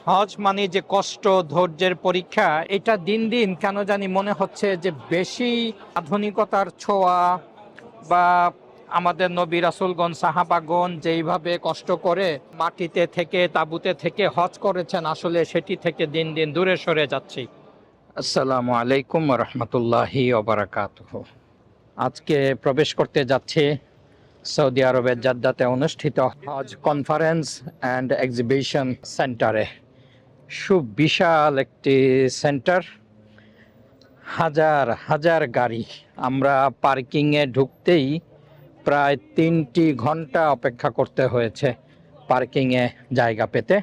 হজ মানে যে কষ্ট, ধৈর্যের পরীক্ষা, এটা দিন দিন কেন জানি মনে হচ্ছে যে বেশি আধুনিকতার ছোঁয়া, বা আমাদের নবী রাসূলগণ সাহাবাগণ যেইভাবে কষ্ট করে মাটিতে থেকে তাঁবুতে থেকে হজ করেছেন, আসলে সেটি থেকে দিন দিন দূরে সরে যাচ্ছি। আসসালামু আলাইকুম রহমতুল্লাহি ওবারাকাতুহু। আজকে প্রবেশ করতে যাচ্ছি সৌদি আরবের জাদ্দাতে অনুষ্ঠিত হজ কনফারেন্স অ্যান্ড এক্সিবিশন সেন্টারে। সুবিশাল একটি সেন্টার, হাজার হাজার গাড়ি। আমরা পার্কিংয়ে ঢুকতেই প্রায় 3টি ঘন্টা অপেক্ষা করতে হয়েছে পার্কিংয়ে জায়গা পেতে।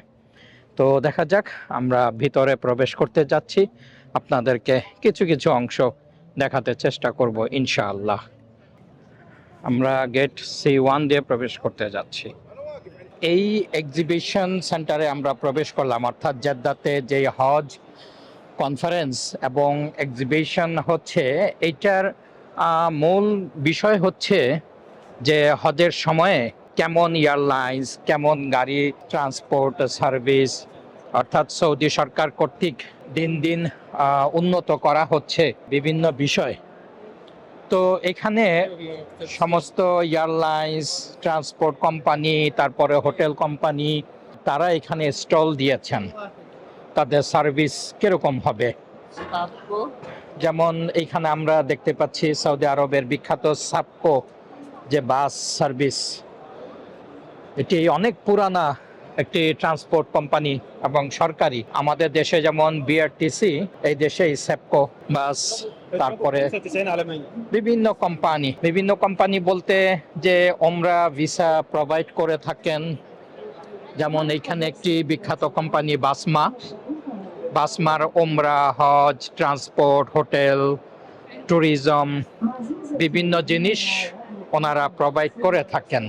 তো দেখা যাক, আমরা ভিতরে প্রবেশ করতে যাচ্ছি, আপনাদেরকে কিছু কিছু অংশ দেখাতে চেষ্টা করব ইনশাআল্লাহ। আমরা গেট C1 দিয়ে প্রবেশ করতে যাচ্ছি। এই এক্সিবিশন সেন্টারে আমরা প্রবেশ করলাম, অর্থাৎ জেদ্দাতে যে হজ কনফারেন্স এবং এক্সিবিশন হচ্ছে, এইটার মূল বিষয় হচ্ছে যে হজের সময়ে কেমন এয়ারলাইন্স, কেমন গাড়ি ট্রান্সপোর্ট সার্ভিস, অর্থাৎ সৌদি সরকার কর্তৃক দিন দিন উন্নত করা হচ্ছে বিভিন্ন বিষয়। তো এখানে সমস্ত এয়ারলাইন্স, ট্রান্সপোর্ট কোম্পানি, তারপরে হোটেল কোম্পানি, তারা এখানে স্টল দিয়েছেন তাদের সার্ভিস কিরকম হবে। যেমন এইখানে আমরা দেখতে পাচ্ছি সৌদি আরবের বিখ্যাত সাপকো যে বাস সার্ভিস, এটি অনেক পুরানা একটি ট্রান্সপোর্ট কোম্পানি এবং সরকারি। আমাদের দেশে যেমন বিআরটিসি, এই দেশে সেপকো বাস, তারপরে বিভিন্ন কোম্পানি বলতে যে ওমরা ভিসা প্রোভাইড করে থাকেন। যেমন এইখানে একটি বিখ্যাত কোম্পানি বাসমার ওমরা, হজ, ট্রান্সপোর্ট, হোটেল, ট্যুরিজম, বিভিন্ন জিনিস ওনারা প্রোভাইড করে থাকেন।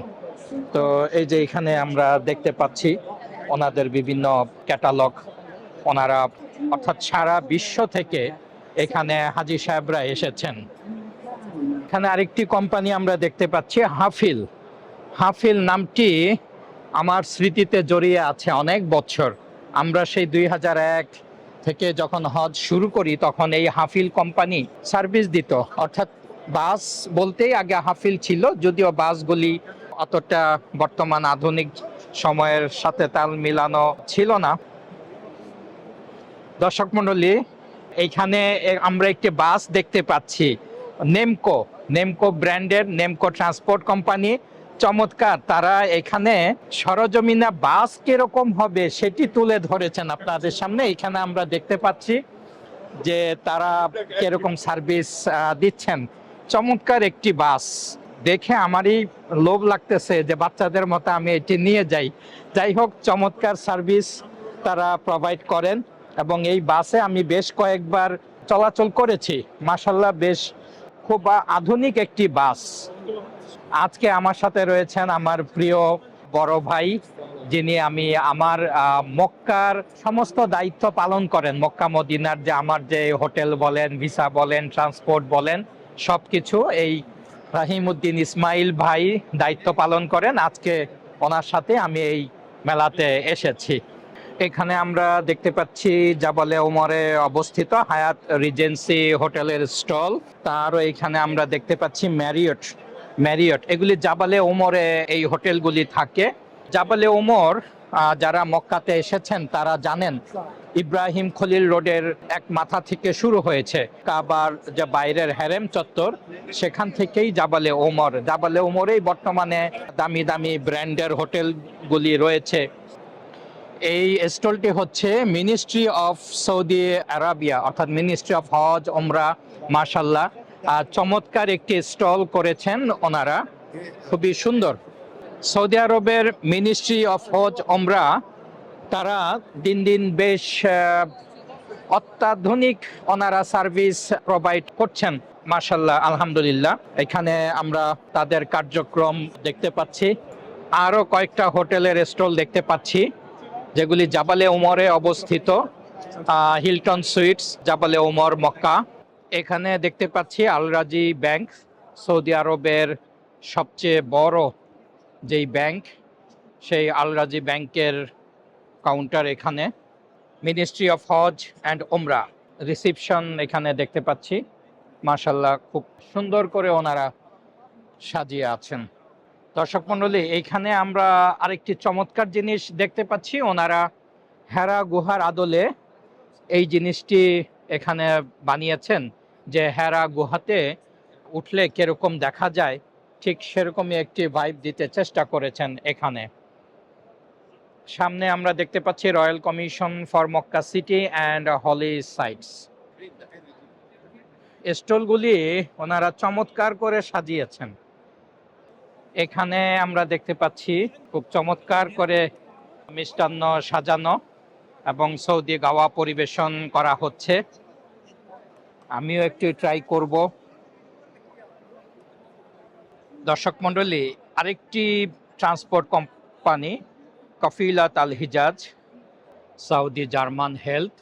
তো এই যে এখানে আমরা দেখতে পাচ্ছি ওনাদের বিভিন্ন ক্যাটালগ। ওনারা অর্থাৎ সারা বিশ্ব থেকে এখানে হাজী সাহেবরা এসেছেন। এখানে আরেকটি কোম্পানি আমরা দেখতে পাচ্ছি, হাফিল নামটি আমার স্মৃতিতে জড়িয়ে আছে অনেক বছর। আমরা সেই 2001 থেকে যখন হজ শুরু করি, তখন এই হাফিল কোম্পানি সার্ভিস দিত। অর্থাৎ বাস বলতেই আগে হাফিল ছিল, যদিও বাসগুলি অতটা বর্তমান আধুনিক সময়ের সাথে তাল মিলানো ছিল না। দর্শক মণ্ডলী, এইখানে আমরা একটি বাস দেখতে পাচ্ছি, নেমকো ব্র্যান্ডের, নেমকো ট্রান্সপোর্ট কোম্পানি। চমৎকার, তারা এখানে সরজমিনা বাস কিরকম হবে সেটি তুলে ধরেছেন আপনাদের সামনে। এখানে আমরা দেখতে পাচ্ছি যে তারা কিরকম সার্ভিস দিচ্ছেন। চমৎকার একটি বাস দেখে আমারই লোভ লাগতেছে যে বাচ্চাদের মতো আমি এটি নিয়ে যাই। যাই হোক, চমৎকার সার্ভিস তারা প্রোভাইড করেন এবং এই বাসে আমি বেশ কয়েকবার চলাচল করেছি। মাশাআল্লাহ, বেশ খুব আধুনিক একটি বাস। আজকে আমার সাথে রয়েছেন আমার প্রিয় বড় ভাই, যিনি আমার মক্কার সমস্ত দায়িত্ব পালন করেন। মক্কা মদিনার যে আমার যে হোটেল বলেন, ভিসা বলেন, ট্রান্সপোর্ট বলেন, সবকিছু এই রাহিমউদ্দিন ইসমাইল ভাই দায়িত্ব পালন করেন। আজকে ওনার সাথে আমি এই মেলাতে এসেছি। এখানে আমরা দেখতে পাচ্ছি জাবালে ওমরে অবস্থিত হায়াত রিজেন্সি হোটেলের স্টল। তারও এখানে আমরা দেখতে পাচ্ছি ম্যারিয়ট। এগুলি জাবালে ওমরে এই হোটেলগুলি থাকে। জাবালে ওমর, যারা মক্কাতে এসেছেন তারা জানেন, ইব্রাহিম খলিল রোডের এক মাথা থেকে শুরু হয়েছে। কাবার যে বাইরের হেরেম চত্বর, সেখান থেকেই জাবালে ওমরেই বর্তমানে দামি দামি ব্র্যান্ডের হোটেলগুলি রয়েছে। এই স্টলটি হচ্ছে মিনিস্ট্রি অফ সৌদি আরাবিয়া, অর্থাৎ মিনিস্ট্রি অফ হজ ওমরা। মাশাআল্লাহ, চমৎকার একটি স্টল করেছেন ওনারা, খুবই সুন্দর। সৌদি আরবের মিনিস্ট্রি অফ হজ ওমরা, তারা দিন দিন বেশ অত্যাধুনিক ওনারা সার্ভিস প্রোভাইড করছেন। মাশাআল্লাহ, আলহামদুলিল্লাহ। এখানে আমরা তাদের কার্যক্রম দেখতে পাচ্ছি। আরও কয়েকটা হোটেলের স্টল দেখতে পাচ্ছি যেগুলি জাবালে ওমরে অবস্থিত। হিলটন সুইটস, জাবালে ওমর, মক্কা। এখানে দেখতে পাচ্ছি আল রাজি ব্যাংক, সৌদি আরবের সবচেয়ে বড় যেই ব্যাংক, সেই আল রাজি ব্যাংকের কাউন্টার এখানে। মিনিস্ট্রি অফ হজ অ্যান্ড ওমরা রিসিপশন এখানে দেখতে পাচ্ছি। মাশাল্লাহ, খুব সুন্দর করে ওনারা সাজিয়ে আছেন। দর্শক মণ্ডলী, এইখানে আমরা আরেকটি চমৎকার জিনিস দেখতে পাচ্ছি। ওনারা হেরা গুহার আদলে এই জিনিসটি এখানে বানিয়েছেন, যে হেরা গুহাতে উঠলে কিরকম দেখা যায়, ঠিক সেরকমই একটি ভাইব দিতে চেষ্টা করেছেন এখানে। সামনে আমরা দেখতে পাচ্ছি royal commission for Mecca city and holy sites. স্টলগুলি ওনারা চমৎকার করে সাজিয়েছেন। এখানে আমরা দেখতে পাচ্ছি খুব চমৎকার করে মিষ্টান্ন সাজানো এবং সৌদি গাওয়া পরিবেশন করা হচ্ছে। আমিও একটু ট্রাই করব। দর্শক মণ্ডলী, আরেকটি ট্রান্সপোর্ট কোম্পানি কফিলাত আল হিজাজ, সৌদি জার্মান হেলথ,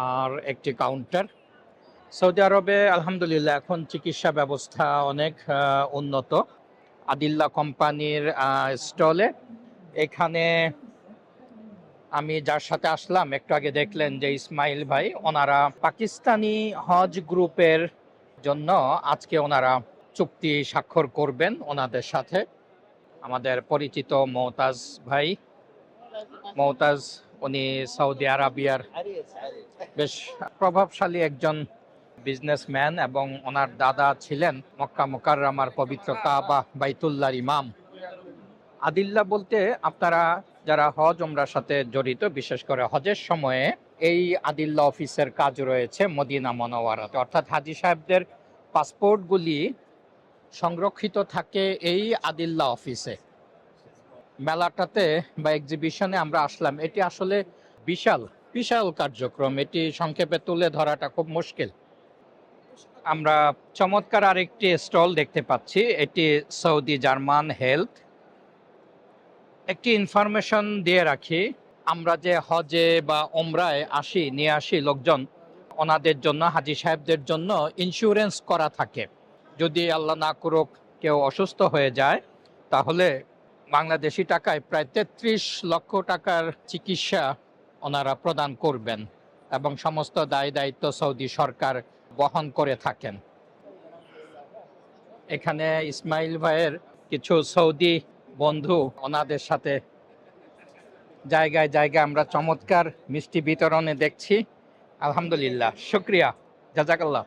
আর একটি কাউন্টার। সৌদি আরবে আলহামদুলিল্লাহ এখন চিকিৎসা ব্যবস্থা অনেক উন্নত। আদিল্লা কোম্পানির স্টলে এখানে আমি যার সাথে আসলাম একটু আগে দেখলেন যে ইসমাইল ভাই, ওনারা পাকিস্তানি হজ গ্রুপের জন্য আজকে ওনারা চুক্তি স্বাক্ষর করবেন ওনাদের সাথে। আমাদের পরিচিত মওতাজ ভাই, মওতাজ উনি সৌদি আরবিয়ার বেশ প্রভাবশালী একজন বিজনেসম্যান এবং ওনার দাদা ছিলেন মক্কা মুকাররমার পবিত্র কাবা বাইতুল্লাহর ইমাম। আদিল্লা বলতে আপনারা যারা হজ ওমরার সাথে জড়িত, বিশেষ করে হজের সময়ে এই আদিল্লা অফিসের কাজ রয়েছে মদিনা মনোয়ারাতে, অর্থাৎ হাজী সাহেবদের পাসপোর্টগুলি সংরক্ষিত থাকে এই আদিল্লা অফিসে। মেলাটাতে বা এক্সিবিশনে আমরা আসলাম, এটি আসলে বিশাল বিশাল কার্যক্রম, এটি সংক্ষেপে তুলে ধরাটা খুব মুশকিল। আমরা চমৎকার আরেকটি স্টল দেখতে পাচ্ছি, এটি সৌদি জার্মান হেলথ। একটি ইনফরমেশন দিয়ে রাখি, আমরা যে হজে বা ওমরায় নিয়ে আসি লোকজন, ওনাদের জন্য, হাজী সাহেবদের জন্য ইন্স্যুরেন্স করা থাকে। যদি আল্লাহ না করুক কেউ অসুস্থ হয়ে যায়, তাহলে বাংলাদেশি টাকায় প্রায় ৩৩ লক্ষ টাকার চিকিৎসা ওনারা প্রদান করবেন এবং সমস্ত দায় দায়িত্ব সৌদি সরকার বহন করে থাকেন। এখানে ইসমাইল ভাইয়ের কিছু সৌদি বন্ধু, ওনাদের সাথে জায়গায় জায়গায় আমরা চমৎকার মিষ্টি বিতরণে দেখছি। আলহামদুলিল্লাহ, শুক্রিয়া, জাজাকাল্লাহ।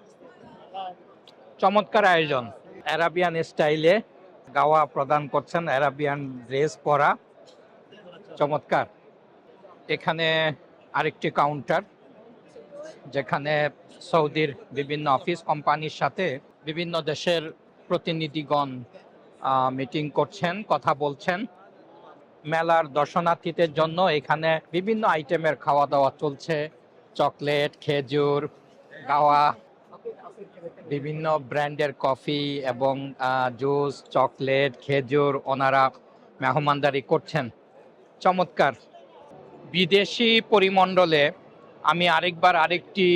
চমৎকার আয়োজন, আরাবিয়ান স্টাইলে গাওয়া প্রদান করছেন, আরাবিয়ান ড্রেস পরা, চমৎকার। এখানে আরেকটি কাউন্টার, যেখানে সৌদির বিভিন্ন অফিস কোম্পানির সাথে বিভিন্ন দেশের প্রতিনিধিগণ মিটিং করছেন, কথা বলছেন। মেলার দর্শনার্থীদের জন্য এখানে বিভিন্ন আইটেমের খাওয়া দাওয়া চলছে, চকলেট, খেজুর, গাওয়া, বিভিন্ন ব্র্যান্ডের কফি এবং জুস, চকলেট, খেজুর ওনারা মেহমানদারি করছেন। চমৎকার। বিদেশি পরিমণ্ডলে আমি আরেকটি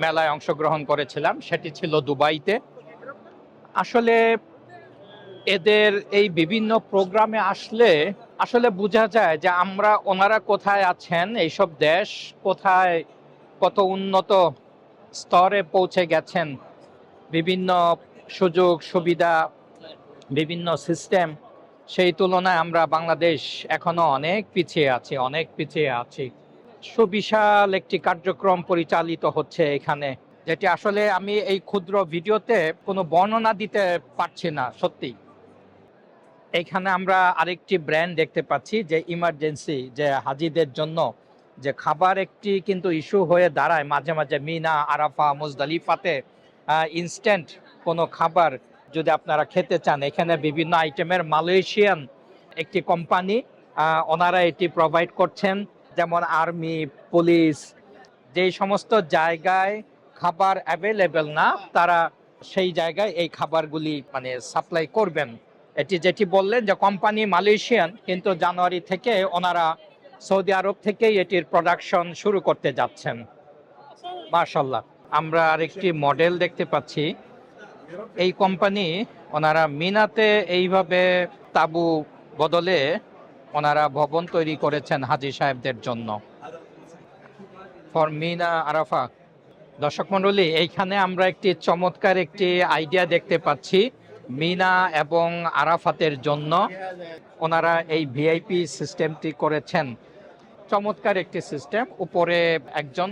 মেলায় অংশগ্রহণ করেছিলাম, সেটি ছিল দুবাইতে। আসলে এদের এই বিভিন্ন প্রোগ্রামে আসলে বোঝা যায় যে ওনারা কোথায় আছেন, এইসব দেশ কোথায় কত উন্নত স্তরে পৌঁছে গেছেন, বিভিন্ন সুযোগ সুবিধা, বিভিন্ন সিস্টেম, সেই তুলনায় আমরা বাংলাদেশ এখনো অনেক পিছিয়ে আছি। সুবিশাল একটি কার্যক্রম পরিচালিত হচ্ছে এখানে, যেটি আসলে আমি এই ক্ষুদ্র ভিডিওতে কোনো বর্ণনা দিতে পারছি না সত্যি। এখানে আমরা আরেকটি ব্র্যান্ড দেখতে পাচ্ছি, যে ইমার্জেন্সি, যে হাজিদের জন্য যে খাবার একটি কিন্তু ইস্যু হয়ে দাঁড়ায় মাঝে মাঝে, মিনা, আরাফা, মুজদালিফাতে ইনস্ট্যান্ট কোনো খাবার যদি আপনারা খেতে চান, এখানে বিভিন্ন আইটেমের মালয়েশিয়ান একটি কোম্পানি ওনারা এটি প্রোভাইড করছেন। যেমন আর্মি, পুলিশ, যেই সমস্ত জায়গায় খাবার অ্যাভেলেবেল না, তারা সেই জায়গায় এই খাবারগুলি সাপ্লাই করবেন। যেটি বললেন যে কোম্পানি মালয়েশিয়ান, কিন্তু জানুয়ারি থেকে ওনারা সৌদি আরব থেকেই এটির প্রোডাকশন শুরু করতে যাচ্ছেন। মাশাআল্লাহ। আমরা আরেকটি মডেল দেখতে পাচ্ছি, এই কোম্পানি ওনারা মিনাতে এইভাবে তাবু বদলে ওনারা ভবন তৈরি করেছেন হাজী সাহেবদের জন্য। ফর মিনা আরাফা। দর্শক মণ্ডলী, এইখানে আমরা একটি চমৎকার একটি আইডিয়া দেখতে পাচ্ছি মিনা এবং আরাফাতের জন্য। ওনারা এই ভিআইপি সিস্টেমটি করেছেন। চমৎকার একটি সিস্টেম, উপরে একজন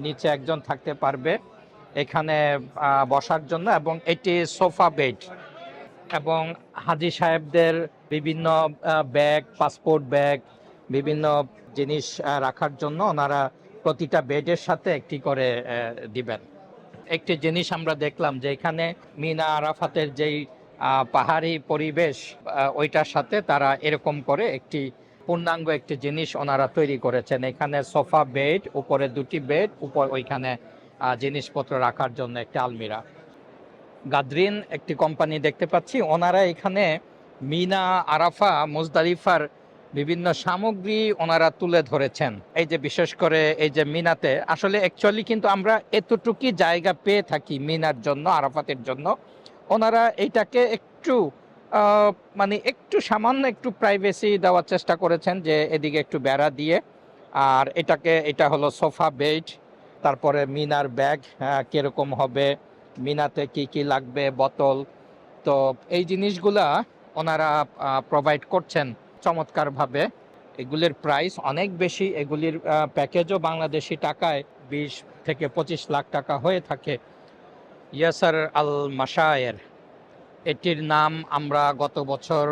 নিচে একজন থাকতে পারবে এখানে বসার জন্য, এবং এটি সোফা বেড, এবং হাজী সাহেবদের বিভিন্ন ব্যাগ, পাসপোর্ট ব্যাগ, বিভিন্ন জিনিস রাখার জন্য ওনারা প্রতিটা বেডের সাথে একটি করে দিবেন। একটি জিনিস আমরা দেখলাম যে এখানে মিনা আরাফাতের যেই পাহাড়ি পরিবেশ, ওইটার সাথে তারা এরকম করে একটি পূর্ণাঙ্গ একটি জিনিস ওনারা তৈরি করেছেন। এখানে সোফা বেড, উপরে দুটি বেড, উপর ওইখানে জিনিসপত্র রাখার জন্য একটি আলমিরা। গাদরিন একটি কোম্পানি দেখতে পাচ্ছি, ওনারা এখানে মিনা আরাফা মুজদালিফার বিভিন্ন সামগ্রী ওনারা তুলে ধরেছেন। এই যে বিশেষ করে এই যে মিনাতে আসলে অ্যাকচুয়ালি কিন্তু আমরা এতটুকুই জায়গা পেয়ে থাকি মিনার জন্য, আরাফাতের জন্য। ওনারা এইটাকে একটু মানে একটু সামান্য একটু প্রাইভেসি দেওয়ার চেষ্টা করেছেন, যে এদিকে একটু বেড়া দিয়ে। আর এটা হলো সোফা বেড, তারপরে মিনার ব্যাগ কিরকম হবে, মিনাতে কি কি লাগবে, বোতল, তো এই জিনিসগুলা ওনারা প্রোভাইড করছেন চমৎকারভাবে। এগুলির প্রাইস অনেক বেশি, এগুলির প্যাকেজও বাংলাদেশি টাকায় 20 থেকে 25 লাখ টাকা হয়ে থাকে। ইয়াসার আল মাশায়ের, এটির নাম আমরা গত বছর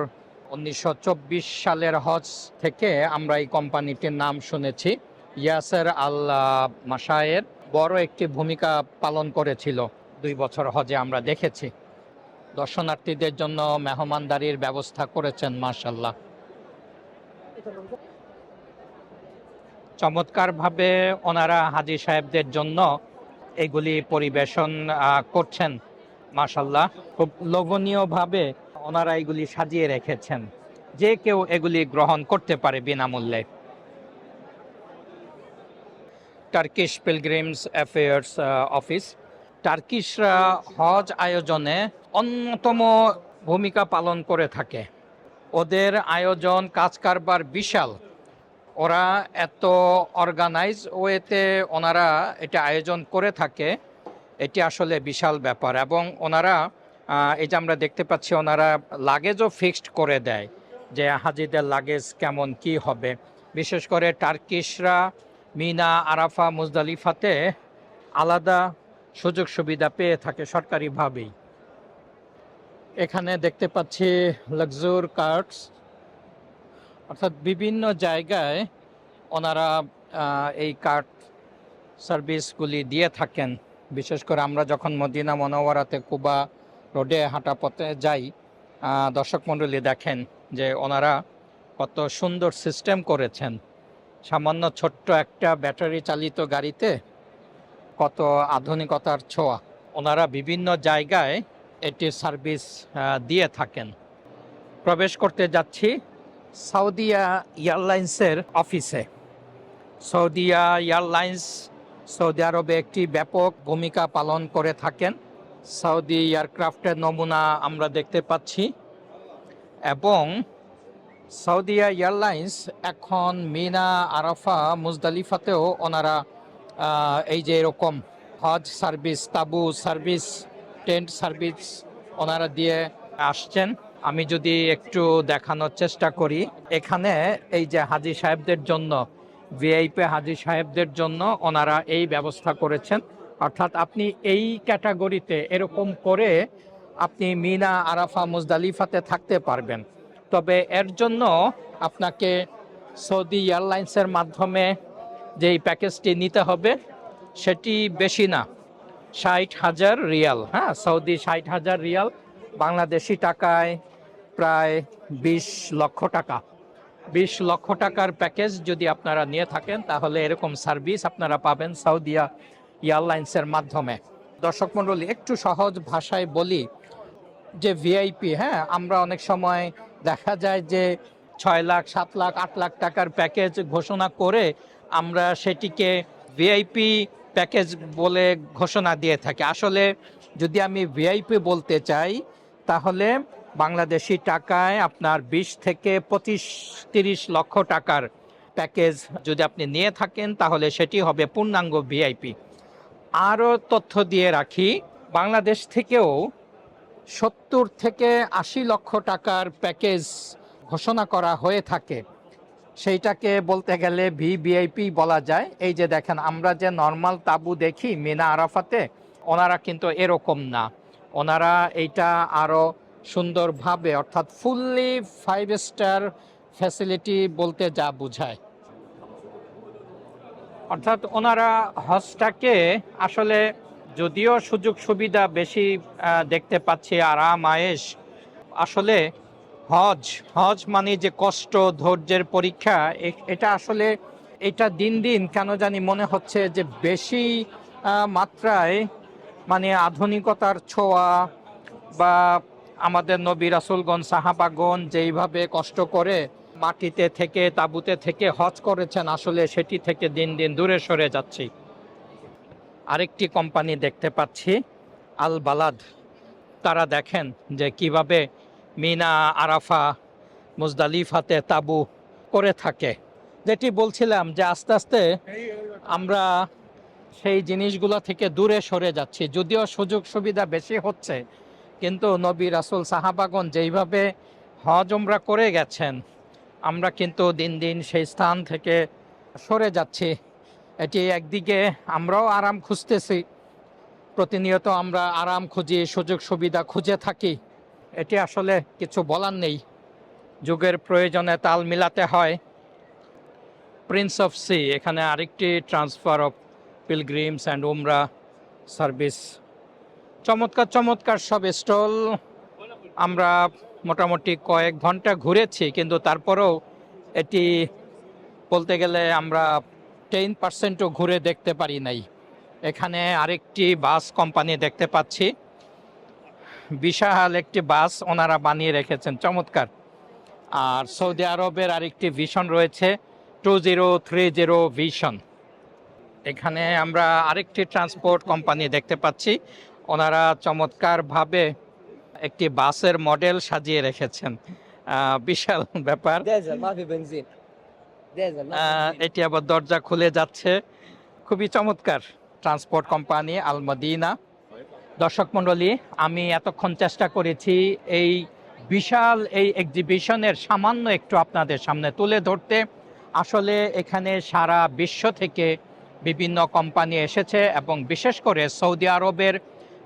1924 সালের হজ থেকে আমরা এই কোম্পানিটির নাম শুনেছি। ইয়াসার আল মাশায়ের বড় একটি ভূমিকা পালন করেছিল 2 বছর হজে, আমরা দেখেছি। দর্শনার্থীদের জন্য মেহমানদারির ব্যবস্থা করেছেন মাশাআল্লাহ। চমৎকারভাবে ওনারা হাজী সাহেবদের জন্য এগুলি পরিবেশন করছেন মাশাআল্লাহ। খুব লোভনীয়ভাবে ওনারা এগুলি সাজিয়ে রেখেছেন, যে কেউ এগুলি গ্রহণ করতে পারে বিনামূল্যে। টার্কিশ পিলগ্রিমস অ্যাফেয়ার্স অফিস, টার্কিশরা হজ আয়োজনে অন্যতম ভূমিকা পালন করে থাকে। ওদের আয়োজন কাজকারবার বিশাল, ওরা এত অর্গানাইজ ওয়েতে ওনারা এটা আয়োজন করে থাকে, এটি আসলে বিশাল ব্যাপার। এবং ওনারা এই যে আমরা দেখতে পাচ্ছি ওনারা লাগেজও ফিক্সড করে দেয় যে হাজিদের লাগেজ কেমন কি হবে। বিশেষ করে টার্কিশরা মিনা আরাফা মুজদালিফাতে আলাদা সুযোগ সুবিধা পেয়ে থাকে সরকারিভাবেই। এখানে দেখতে পাচ্ছি লাক্সুর কার্টস, অর্থাৎ বিভিন্ন জায়গায় ওনারা এই কার্ট সার্ভিসগুলি দিয়ে থাকেন। বিশেষ করে আমরা যখন মদিনা মনোয়ারাতে কুবা রোডে হাঁটা পথে যাই, দর্শক মণ্ডলী দেখেন যে ওনারা কত সুন্দর সিস্টেম করেছেন। সামান্য ছোট্ট একটা ব্যাটারি চালিত গাড়িতে কত আধুনিকতার ছোঁয়া। ওনারা বিভিন্ন জায়গায় এটি সার্ভিস দিয়ে থাকেন। প্রবেশ করতে যাচ্ছি সৌদিয়া এয়ারলাইন্সের অফিসে। সৌদিয়া এয়ারলাইন্স সৌদি আরবে একটি ব্যাপক ভূমিকা পালন করে থাকেন। সৌদি এয়ারক্রাফটের নমুনা আমরা দেখতে পাচ্ছি, এবং সৌদিয়া এয়ারলাইন্স এখন মিনা আরাফা মুজদালিফাতেও ওনারা এই যে এরকম হজ সার্ভিস, তাবু সার্ভিস, টেন্ট সার্ভিস ওনারা দিয়ে আসছেন। আমি যদি একটু দেখানোর চেষ্টা করি, এখানে এই যে হাজী সাহেবদের জন্য, ভিআইপি হাজী সাহেবদের জন্য ওনারা এই ব্যবস্থা করেছেন। অর্থাৎ আপনি এই ক্যাটাগরিতে এরকম করে আপনি মিনা আরাফা মুজদালিফাতে থাকতে পারবেন। তবে এর জন্য আপনাকে সৌদি এয়ারলাইন্সের মাধ্যমে যেই প্যাকেজটি নিতে হবে সেটি বেশি না, 60,000 রিয়াল। হ্যাঁ, সৌদি 60,000 রিয়াল, বাংলাদেশি টাকায় প্রায় 20 লক্ষ টাকা। 20 লক্ষ টাকার প্যাকেজ যদি আপনারা নিয়ে থাকেন, তাহলে এরকম সার্ভিস আপনারা পাবেন সৌদিয়া এয়ারলাইন্সের মাধ্যমে। দর্শক মণ্ডলী, একটু সহজ ভাষায় বলি যে ভিআইপি, হ্যাঁ, আমরা অনেক সময় দেখা যায় যে 6 লাখ, 7 লাখ, 8 লাখ টাকার প্যাকেজ ঘোষণা করে আমরা সেটিকে ভিআইপি প্যাকেজ বলে ঘোষণা দিয়ে থাকি। আসলে যদি আমি ভিআইপি বলতে চাই, তাহলে বাংলাদেশি টাকায় আপনার 20 থেকে 25-30 লক্ষ টাকার প্যাকেজ যদি আপনি নিয়ে থাকেন তাহলে সেটি হবে পূর্ণাঙ্গ ভিআইপি। আরও তথ্য দিয়ে রাখি, বাংলাদেশ থেকেও 70 থেকে 80 লক্ষ টাকার প্যাকেজ ঘোষণা করা হয়ে থাকে। সেইটাকে বলতে গেলে ভিভিআইপি বলা যায়। এই যে দেখেন, আমরা যে নর্মাল তাঁবু দেখি মিনা আরাফাতে, ওনারা কিন্তু এরকম না। ওনারা এইটা আরও সুন্দরভাবে, অর্থাৎ ফুললি 5 স্টার ফ্যাসিলিটি বলতে যা বোঝায়, অর্থাৎ ওনারা হজটাকে আসলে, যদিও সুযোগ সুবিধা বেশি দেখতে পাচ্ছি, আরাম আয়েশ, আসলে হজ হজ মানে যে কষ্ট ধৈর্যের পরীক্ষা, এটা আসলে এটা দিন দিন কেন জানি মনে হচ্ছে যে বেশি মাত্রায় মানে আধুনিকতার ছোঁয়া, বা আমাদের নবী রাসূলগণ সাহাবাগণ যেইভাবে কষ্ট করে মাটিতে থেকে তাঁবুতে থেকে হজ করেছেন, আসলে সেটি থেকে দিন দিন দূরে সরে যাচ্ছি। আরেকটি কোম্পানি দেখতে পাচ্ছি, আল বালাদ। তারা দেখেন যে কিভাবে মিনা আরাফা মুজদালিফাতে তাঁবু করে থাকে। যেটি বলছিলাম যে আস্তে আস্তে আমরা সেই জিনিসগুলো থেকে দূরে সরে যাচ্ছি। যদিও সুযোগ সুবিধা বেশি হচ্ছে, কিন্তু নবী রাসূল সাহাবাগণ যেইভাবে হজ উমরা করে গেছেন, আমরা কিন্তু দিন দিন সেই স্থান থেকে সরে যাচ্ছি। এটি একদিকে আমরাও আরাম খুঁজতেছি, প্রতিনিয়ত আমরা আরাম খুঁজি, সুযোগ সুবিধা খুঁজে থাকি। এটি আসলে কিছু বলার নেই, যুগের প্রয়োজনে তাল মিলাতে হয়। প্রিন্স অফ সি, এখানে আরেকটি ট্রান্সফার অফ পিলগ্রিমস অ্যান্ড উমরা সার্ভিস। চমৎকার চমৎকার সব স্টল। আমরা মোটামুটি কয়েক ঘন্টা ঘুরেছি, কিন্তু তারপরেও এটি বলতে গেলে আমরা 10%ও ঘুরে দেখতে পারি নাই। এখানে আরেকটি বাস কোম্পানি দেখতে পাচ্ছি, বিশাল একটি বাস ওনারা বানিয়ে রেখেছেন, চমৎকার। আর সৌদি আরবের আরেকটি ভিশন রয়েছে, 2030 ভিশন। এখানে আমরা আরেকটি ট্রান্সপোর্ট কোম্পানি দেখতে পাচ্ছি, ওনারা চমৎকারভাবে একটি বাসের মডেল সাজিয়ে রেখেছেন। বিশাল ব্যাপার। এটি আবার দরজা খুলে যাচ্ছে, খুবই চমৎকার ট্রান্সপোর্ট কোম্পানি আল মদিনা। দর্শক মণ্ডলী, আমি এতক্ষণ চেষ্টা করেছি এই বিশাল এই এক্সিবিশনের সামান্য একটু আপনাদের সামনে তুলে ধরতে। আসলে এখানে সারা বিশ্ব থেকে বিভিন্ন কোম্পানি এসেছে, এবং বিশেষ করে সৌদি আরবের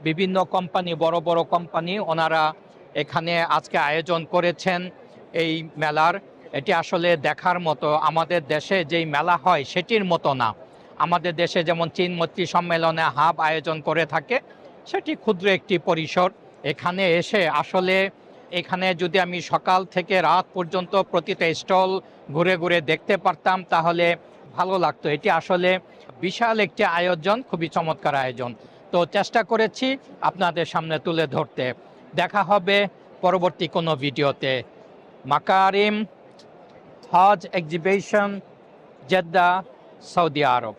বিভিন্ন কোম্পানি, বড় বড় কোম্পানি, ওনারা এখানে আজকে আয়োজন করেছেন এই মেলার। এটি আসলে দেখার মতো। আমাদের দেশে যেই মেলা হয় সেটির মতো না। আমাদের দেশে যেমন চীন মৈত্রী সম্মেলনে হাব আয়োজন করে থাকে, সেটি ক্ষুদ্র একটি পরিসর। এখানে এসে আসলে এখানে যদি আমি সকাল থেকে রাত পর্যন্ত প্রতিটা স্টল ঘুরে ঘুরে দেখতে পারতাম তাহলে ভালো লাগতো। এটি আসলে বিশাল একটি আয়োজন, খুবই চমৎকার আয়োজন। তো চেষ্টা করেছি আপনাদের সামনে তুলে ধরতে। দেখা হবে পরবর্তী কোনো ভিডিওতে। মাকারিম হজ এক্সিবিশন, জেদ্দা, সৌদি আরব।